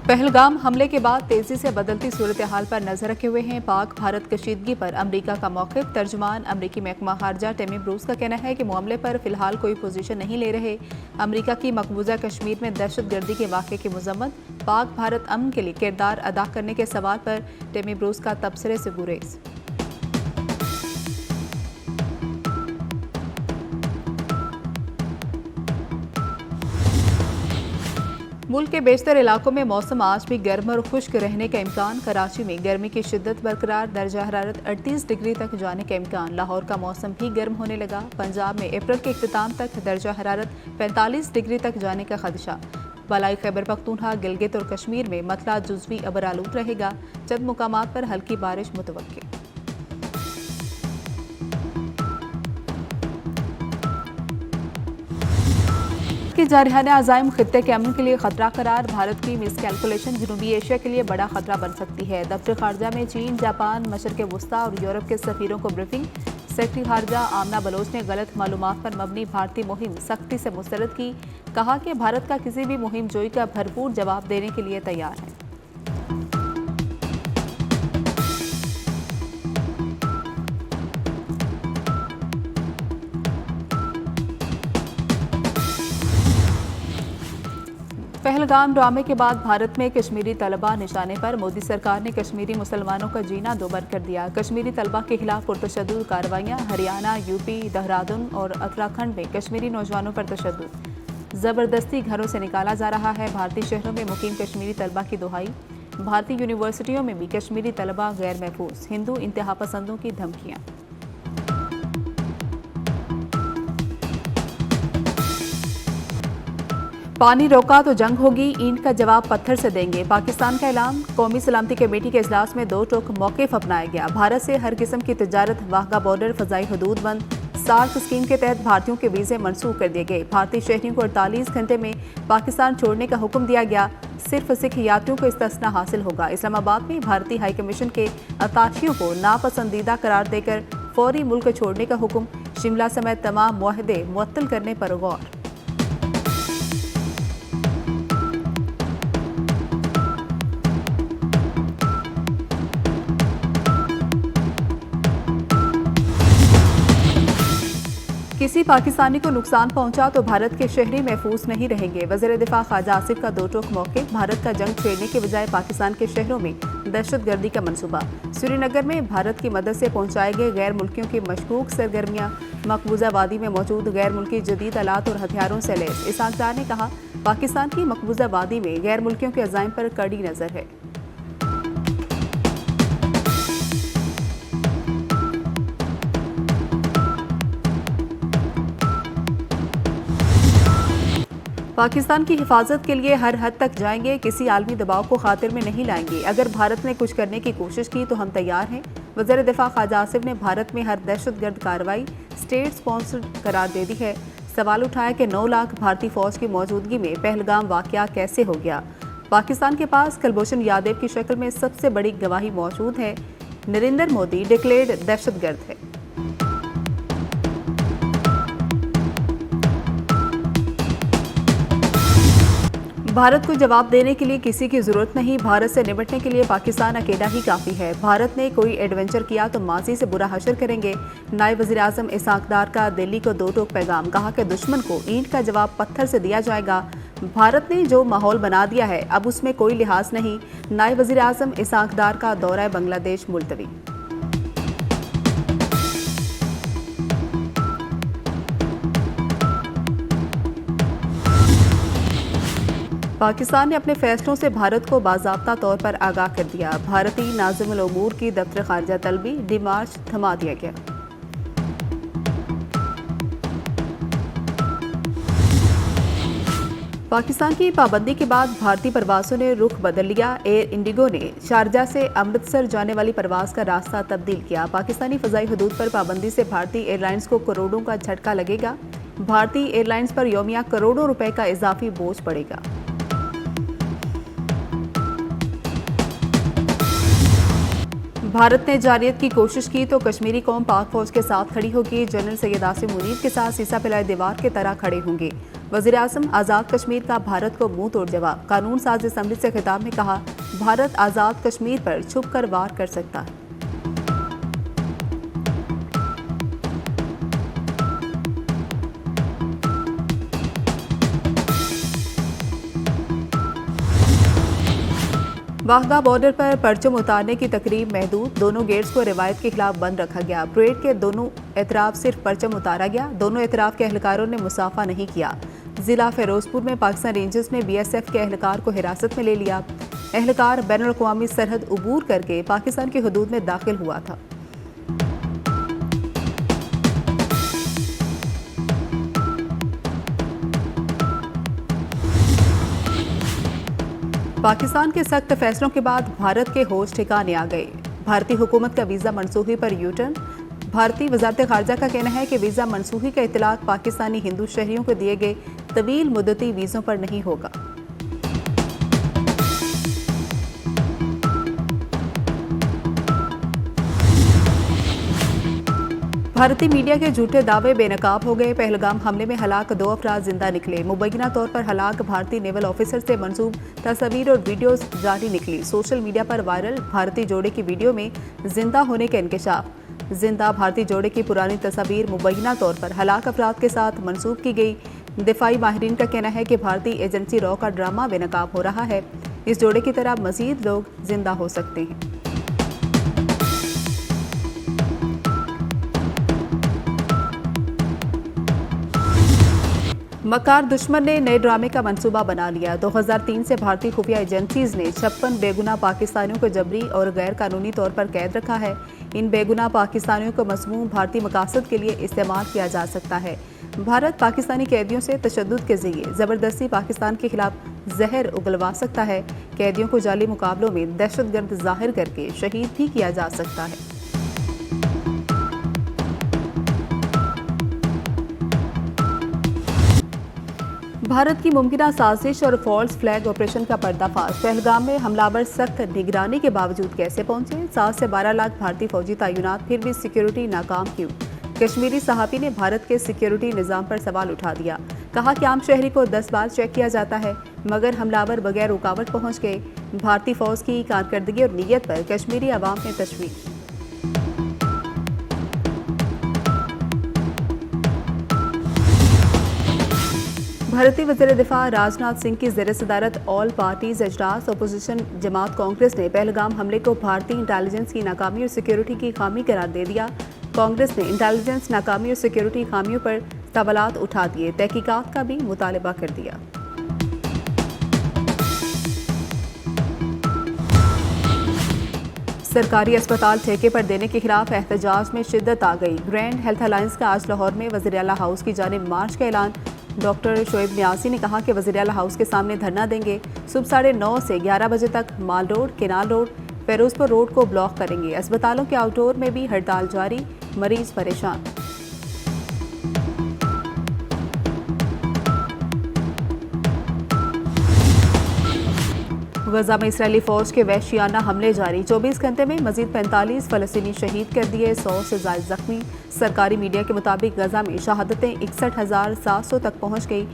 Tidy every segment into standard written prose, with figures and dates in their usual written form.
पहलगाम हमले के बाद तेजी से बदलती सूरत हाल पर नजर रखे हुए हैं पाक भारत कशीदगी पर अमेरिका का मौक़िफ़। तर्जुमान अमेरिकी महकमा खारजा टेमी ब्रूस का कहना है कि मामले पर फिलहाल कोई पोजीशन नहीं ले रहे। अमेरिका की मकबूजा कश्मीर में दहशतगर्दी के वाक़े की मज़म्मत, पाक भारत अमन के लिए किरदार अदा करने के सवाल पर टेमी ब्रूस का तबसरे से गुरेज। मुल्क के बेशतर इलाकों में मौसम आज भी गर्म और खुश्क रहने का इम्कान। कराची में गर्मी की शिद्दत बरकरार, दर्जा हरारत 38 डिग्री तक जाने का इम्कान। लाहौर का मौसम भी गर्म होने लगा। पंजाब में अप्रैल के इख्तिताम तक दर्जा हरारत 45 डिग्री तक जाने का खदशा। बलाई खैबर पख्तूनख्वा, गिलगित और कश्मीर में मतला जुज़वी अबरालूद रहेगा। चंद मुकामात पर हल्की बारिश मुतवक्किल। कि जारहाना अज़ाइम खित्ते के अमन के लिए खतरा करार, भारत की मिसकैलकुलेशन जनूबी एशिया के लिए बड़ा खतरा बन सकती है। दफ्तर खारजा में चीन, जापान, मशरक़ वस्ता और यूरोप के सफ़ीरों को ब्रीफिंग। सेक्रेटरी खारजा आमना बलोच ने गलत मालूमात पर मबनी भारतीय मुहिम सख्ती से मुस्तरद की। कहा कि भारत का किसी भी मुहिम जोई का भरपूर जवाब देने के लिए तैयार है। पहलगाम ड्रामे के बाद भारत में कश्मीरी तलबा निशाने पर, मोदी सरकार ने कश्मीरी मुसलमानों का जीना दोबर कर दिया। कश्मीरी तलबा के खिलाफ पुरतशद्दुद कार्रवाइयाँ, हरियाणा, यूपी, देहरादून और उत्तराखंड में कश्मीरी नौजवानों पर तशद्दुद, ज़बरदस्ती घरों से निकाला जा रहा है। भारतीय शहरों में मुकीम कश्मीरी तलबा की दुहाई। भारतीय यूनिवर्सिटियों में भी कश्मीरी तलबा गैर महफूज, हिंदू इंतहा पसंदों की धमकियाँ। पानी रोका तो जंग होगी, ईंट का जवाब पत्थर से देंगे, पाकिस्तान का ऐलान। कौमी सलामती कमेटी के इजलास में 2 टोक मौक़िफ़ अपनाया गया। भारत से हर किस्म की तिजारत, वाघा बॉर्डर, फ़ज़ाई हदूद बंद। सार्क स्कीम के तहत भारतीयों के वीज़े मनसूख कर दिए गए। भारतीय शहरियों को 48 घंटे में पाकिस्तान छोड़ने का हुक्म दिया गया। सिर्फ सिख यात्रियों को इस्तिस्ना हासिल होगा। इस्लामाबाद में भारतीय हाई कमीशन के अताशियों को नापसंदीदा करार देकर फौरी मुल्क छोड़ने का हुक्म। शिमला समेत तमाम मुआहदे मुअत्तल करने पर गौर। किसी पाकिस्तानी को नुकसान पहुंचा तो भारत के शहरी महफूज नहीं रहेंगे। वज़ीर दिफा ख्वाजा आसिफ का 2 टोक मौक़िफ़, भारत का जंग छेड़ने के बजाय पाकिस्तान के शहरों में दहशतगर्दी का मंसूबा। श्रीनगर में भारत की मदद से पहुंचाए गए गैर मुल्कियों की मशकूक सरगर्मियां, मकबूजा वादी में मौजूद गैर मुल्की जदीद आलात और हथियारों से लैस। इसहाक डार ने कहा, पाकिस्तान की मकबूजा वादी में गैर मुल्कियों के अज़ाइम पर कड़ी नज़र है। पाकिस्तान की हिफाजत के लिए हर हद तक जाएंगे, किसी आलमी दबाव को खातिर में नहीं लाएंगे। अगर भारत ने कुछ करने की कोशिश की तो हम तैयार हैं। वज़ीर दिफा ख्वाजा आसिफ ने भारत में हर दहशतगर्द कार्रवाई स्टेट स्पॉन्सर्ड करार दे दी है। सवाल उठाया कि 9 लाख भारतीय फौज की मौजूदगी में पहलगाम वाक़या कैसे हो गया। पाकिस्तान के पास कुलभूषण यादव की शक्ल में सबसे बड़ी गवाही मौजूद है। नरेंद्र मोदी डिक्लेयर्ड दहशतगर्द है। भारत को जवाब देने के लिए किसी की जरूरत नहीं। भारत से निपटने के लिए पाकिस्तान अकेला ही काफ़ी है। भारत ने कोई एडवेंचर किया तो माजी से बुरा हशर करेंगे। नायब वज़ीर आज़म इसहाक डार का दिल्ली को 2 टोक पैगाम, कहा कि दुश्मन को ईंट का जवाब पत्थर से दिया जाएगा। भारत ने जो माहौल बना दिया है अब उसमें कोई लिहाज नहीं। नायब वज़ीर आज़म इसहाक डार का दौरा बांग्लादेश मुलतवी। पाकिस्तान ने अपने फैसलों से भारत को बाज़ाब्ता तौर पर आगाह कर दिया। भारतीय नाज़िमुल उमूर की दफ्तर खारजा तलबी डिमार्च थमा दिया गया। पाकिस्तान की पाबंदी के बाद भारतीय प्रवासों ने रुख बदल लिया। एयर इंडिगो ने शारजा से अमृतसर जाने वाली परवास का रास्ता तब्दील किया। पाकिस्तानी फ़ज़ाई हदूद पर पाबंदी से भारतीय एयरलाइंस को करोड़ों का झटका लगेगा। भारतीय एयरलाइंस पर यौमिया करोड़ों रुपए का इजाफी बोझ पड़ेगा। भारत ने जारियत की कोशिश की तो कश्मीरी कौम पाक फौज के साथ खड़ी होगी। जनरल सैयद आसिम मुनीर के साथ सीसा पिलाए दीवार के तरह खड़े होंगे। वज़ीर आज़म आज़ाद कश्मीर का भारत को मुंह तोड़ जवाब। कानून साज असम्बली से खिताब में कहा, भारत आज़ाद कश्मीर पर छुप कर वार कर सकता है। वाहगा बॉर्डर पर परचम उतारने की तकरीब महदूद। दोनों गेट्स को रिवायत के खिलाफ बंद रखा गया। परेड के दोनों एतराफ सिर्फ परचम उतारा गया। दोनों एतराफ के एहलकारों ने मुसाफा नहीं किया। जिला फिरोजपुर में पाकिस्तान रेंजर्स ने BSF के एहलकार को हिरासत में ले लिया। एहलकार बैनुल अक़वामी सरहद उबूर करके पाकिस्तान की हदूद में दाखिल हुआ था। पाकिस्तान के सख्त फैसलों के बाद भारत के होश ठिकाने आ गए। भारतीय हुकूमत का वीज़ा मनसूखी पर यूटर्न। भारतीय वजारत खारजा का कहना है कि वीज़ा मनसूखी का इतलाक पाकिस्तानी हिंदू शहरियों को दिए गए तवील मुद्दती वीज़ों पर नहीं होगा। भारतीय मीडिया के झूठे दावे बेनकाब हो गए। पहलगाम हमले में हलाक 2 अफराद जिंदा निकले। मुबैना तौर पर हलाक भारतीय नेवल ऑफिसर से मंसूब तस्वीर और वीडियोस जारी निकली। सोशल मीडिया पर वायरल भारतीय जोड़े की वीडियो में जिंदा होने का इंकशाफ। जिंदा भारतीय जोड़े की पुरानी तस्वीर मुबैना तौर पर हलाक अफराद के साथ मंसूब की गई। दिफाई माहिरीन का कहना है कि भारतीय एजेंसी रॉ का ड्रामा बेनकाब हो रहा है। इस जोड़े की तरह मजीद लोग जिंदा हो सकते हैं। मकार दुश्मन ने नए ड्रामे का मंसूबा बना लिया। 2003 से भारतीय खुफिया एजेंसीज ने 56 बेगुनाह पाकिस्तानियों को जबरी और गैर कानूनी तौर पर कैद रखा है। इन बेगुनाह पाकिस्तानियों को मज़मूम भारतीय मकासद के लिए इस्तेमाल किया जा सकता है। भारत पाकिस्तानी कैदियों से तशद्दुद के जरिए ज़बरदस्ती पाकिस्तान के खिलाफ जहर उगलवा सकता है। कैदियों को जाली मुकाबलों में दहशतगर्द जाहिर करके शहीद भी किया जा सकता है। भारत की मुमकिना साजिश और फॉल्स फ्लैग ऑपरेशन का पर्दाफाश। पहलगाम में हमलावर सख्त निगरानी के बावजूद कैसे पहुंचे? 7 से 12 लाख भारतीय फौजी तैनात, फिर भी सिक्योरिटी नाकाम क्यों? कश्मीरी सहाफ़ी ने भारत के सिक्योरिटी निज़ाम पर सवाल उठा दिया। कहा कि आम शहरी को 10 बार चेक किया जाता है, मगर हमलावर बगैर रुकावट पहुंच गए। भारतीय फौज की कारकर्दगी और नीयत पर कश्मीरी अवाम में तशवीश। भारतीय वज़ीर दिफा राजनाथ सिंह की ज़ेर सदारत ऑल पार्टीज इजलास। अपोजिशन जमात कांग्रेस ने पहलगाम हमले को भारतीय इंटेलिजेंस की नाकामी और सिक्योरिटी की खामी करार दे दिया। कांग्रेस ने इंटेलिजेंस नाकामी और सिक्योरिटी खामियों पर सवालात उठा दिए। तहकीकात का भी मुतालबा कर दिया। सरकारी अस्पताल ठेके पर देने के खिलाफ एहतजाज में शिद्दत आ गई। ग्रैंड हेल्थ अलायंस का आज लाहौर में वज़ीर आला हाउस की जानिब मार्च का ऐलान। डॉक्टर शोएब न्यासी ने कहा कि वज़ीर आला हाउस के सामने धरना देंगे। सुबह 9:30 से 11 बजे तक mall road, canal road, Ferozepur road को ब्लॉक करेंगे। अस्पतालों के आउटडोर में भी हड़ताल जारी, मरीज परेशान। गजा में इसराइली फौज के वहशियाना हमले जारी। 24 घंटे में मजीद 45 फलस्तीनी शहीद कर दिए, 100 से ज़ायद जख्मी। सरकारी मीडिया के मुताबिक गजा में शहादतें 61,700 तक पहुँच गई।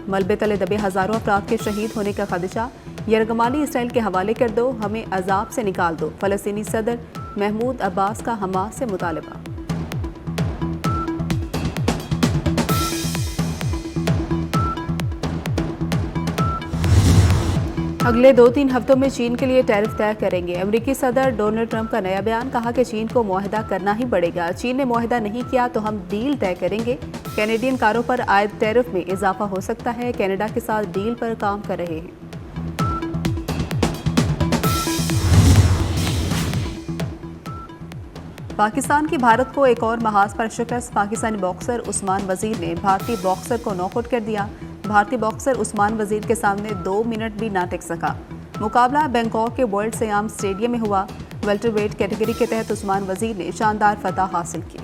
मलबे तले दबे हज़ारों अफराद के शहीद होने का खदशा। यरगमाली इसराइल के हवाले कर दो, हमें अजाब से निकाल दो। फलस्तीनी सदर महमूद अब्बास का हमास से मुतालबा। अगले 2-3 हफ्तों में चीन के लिए टैरिफ तय करेंगे। अमेरिकी सदर डोनाल्ड ट्रंप का नया बयान। कहा कि चीन को मुआहदा करना ही पड़ेगा। चीन ने मुआहदा नहीं किया तो हम डील तय करेंगे। कैनेडियन कारों पर आयद टैरिफ में इजाफा हो सकता है। कनाडा के साथ डील पर काम कर रहे हैं। पाकिस्तान की भारत को एक और महाज पर शिकस्त। पाकिस्तानी बॉक्सर उस्मान वजीर ने भारतीय बॉक्सर को नॉकआउट कर दिया। भारतीय बॉक्सर उस्मान वजीर के सामने 2 मिनट भी ना टिक सका। मुकाबला बैंकॉक के वर्ल्ड सियाम स्टेडियम में हुआ। वेल्टरवेट कैटेगरी के तहत उस्मान वजीर ने शानदार फतह हासिल की।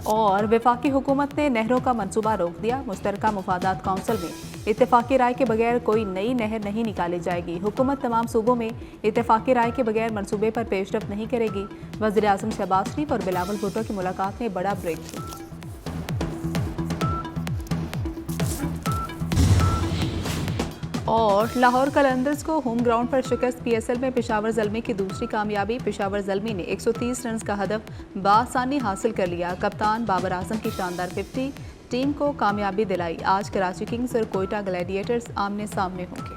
और वफाकी हुकूमत ने नहरों का मंसूबा रोक दिया। मुश्तरका मुफादात काउंसिल में इत्तेफाकी राय के बगैर कोई नई नहर नहीं निकाली जाएगी। हुकूमत तमाम सूबों में इत्तेफाकी राय के बगैर मंसूबे पर पेशरफ नहीं करेगी। वज़ीर-ए-आज़म शहबाज शरीफ और बिलावल भुट्टो की मुलाकात में बड़ा ब्रेक थ्रू। और लाहौर कलंदर्स को होम ग्राउंड पर शिकस्त। PSL में पेशावर ज़ल्मी की दूसरी कामयाबी। पेशावर ज़ल्मी ने 130 रन का हदफ बआसानी हासिल कर लिया। कप्तान बाबर आजम की शानदार 50 टीम को कामयाबी दिलाई। आज कराची किंग्स और कोयटा ग्लैडिएटर्स आमने सामने होंगे।